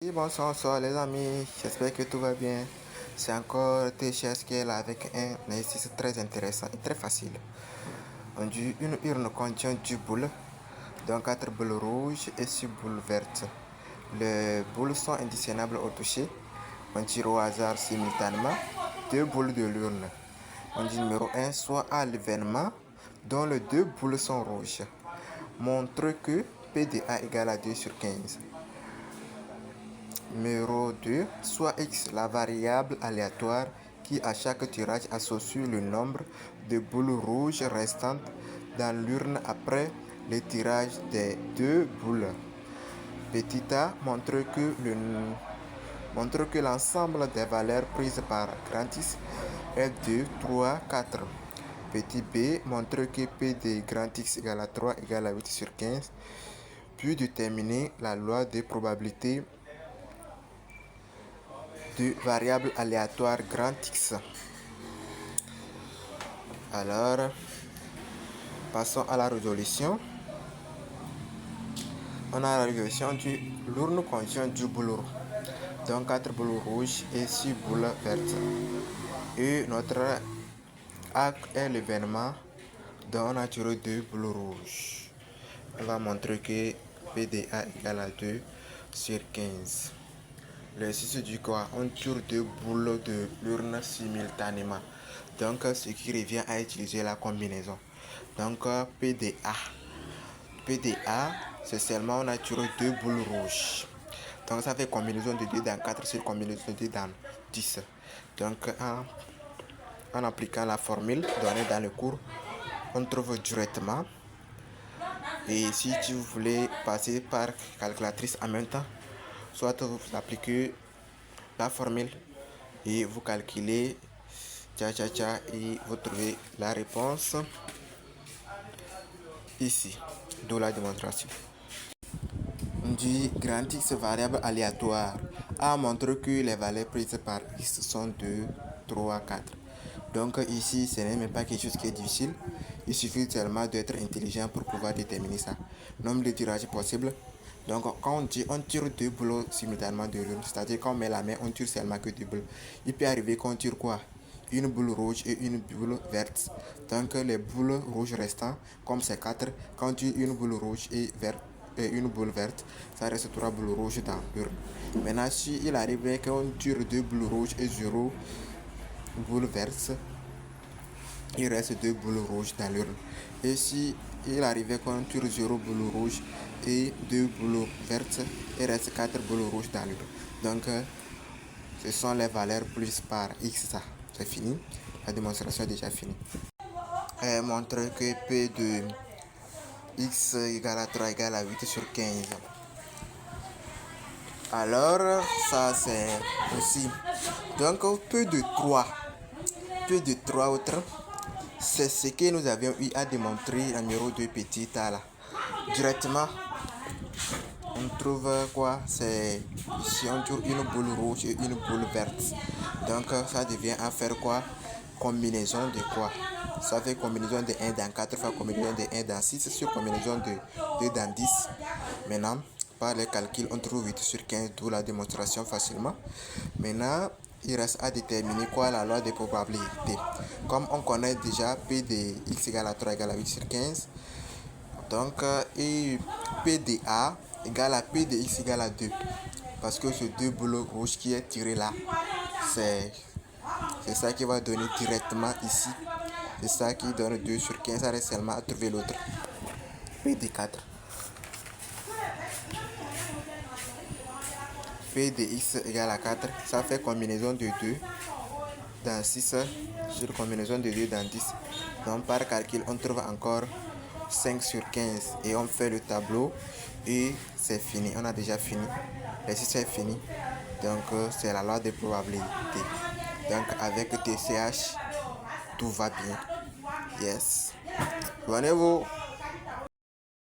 Et bonsoir les amis, j'espère que tout va bien. C'est encore TCS qui est là avec un exercice très intéressant et très facile. Une urne contient 10 boules, dont 4 boules rouges et 6 boules vertes. Les boules sont additionnables au toucher. On tire au hasard simultanément 2 boules de l'urne. On dit numéro 1, soit à l'événement dont les 2 boules sont rouges. Montre que P de A égale à 2 sur 15. Numéro 2, soit X la variable aléatoire qui à chaque tirage associe le nombre de boules rouges restantes dans l'urne après le tirage des 2 boules. Petit a montre que l'ensemble des valeurs prises par grand X est 2, 3, 4. Petit b montre que P de grand X égale à 3 égale à 8 sur 15. Puis déterminer la loi des probabilités de variables aléatoires grand X. Alors, passons à la résolution. On a la résolution du l'urne contient 10 boules, donc 4 boules rouges et 6 boules vertes. Et notre acte est l'événement dont on a tiré 2 boules rouges. On va montrer que PDA égale à 2 sur 15. L'exercice du quoi? On tire 2 boules de l'urne simultanément. Donc, ce qui revient à utiliser la combinaison. Donc, PDA. PDA, c'est seulement on a tiré 2 boules rouges. Donc, ça fait combinaison de 2 dans 4 sur combinaison de 2 dans 10. Donc, en appliquant la formule donnée dans le cours, on trouve directement. Et si tu voulais passer par calculatrice en même temps, soit vous appliquez la formule et vous calculez et vous trouvez la réponse ici, d'où la démonstration. Du grand X variable aléatoire a montré que les valeurs prises par X sont 2, 3, 4. Donc ici, ce n'est même pas quelque chose qui est difficile. Il suffit seulement d'être intelligent pour pouvoir déterminer ça. Nombre de tirages possible. Donc quand on dit on tire 2 boules simultanément de l'une, c'est-à-dire quand on met la main, on tire seulement que 2 boules. Il peut arriver qu'on tire quoi? Une boule rouge et une boule verte. Donc les boules rouges restantes, comme c'est 4, quand on tire une boule rouge et une boule verte, ça reste 3 boules rouges dans l'urne. Maintenant, si il arrive qu'on tire 2 boules rouges et 0 boules vertes, il reste 2 boules rouges dans l'urne. Et si il arrivait qu'on tire 0 boules rouges et 2 boules vertes, il reste 4 boules rouges dans l'urne. Donc, ce sont les valeurs plus par X. Ça, c'est fini. La démonstration est déjà finie. Elle montre que P de X égale à 3 égale à 8 sur 15. Alors, ça c'est aussi. Donc, P de 3 autres. C'est ce que nous avions eu à démontrer en numéro 2 petit a là. Directement, on trouve quoi? C'est ici on trouve une boule rouge et une boule verte. Donc ça devient à faire quoi? Combinaison de quoi? Ça fait combinaison de 1 dans 4 fois combinaison de 1 dans 6 sur combinaison de 2 dans 10. Maintenant, par les calculs, on trouve 8 sur 15, d'où la démonstration facilement. Maintenant, il reste à déterminer quoi la loi des probabilités. Comme on connaît déjà P de X égale à 3 égale à 8 sur 15, donc P de A égale à P de X égale à 2. Parce que ce 2 boules rouges qui est tiré là, c'est ça qui va donner directement ici. C'est ça qui donne 2 sur 15, ça reste seulement à trouver l'autre. P de 4. P de X égale à 4, ça fait combinaison de 2 dans 6 sur combinaison de 2 dans 10. Donc par calcul, on trouve encore 5 sur 15 et on fait le tableau et c'est fini. On a déjà fini. L'exercice est fini. Donc c'est la loi des probabilités. Donc avec TCH, tout va bien. Yes. Abonnez-vous.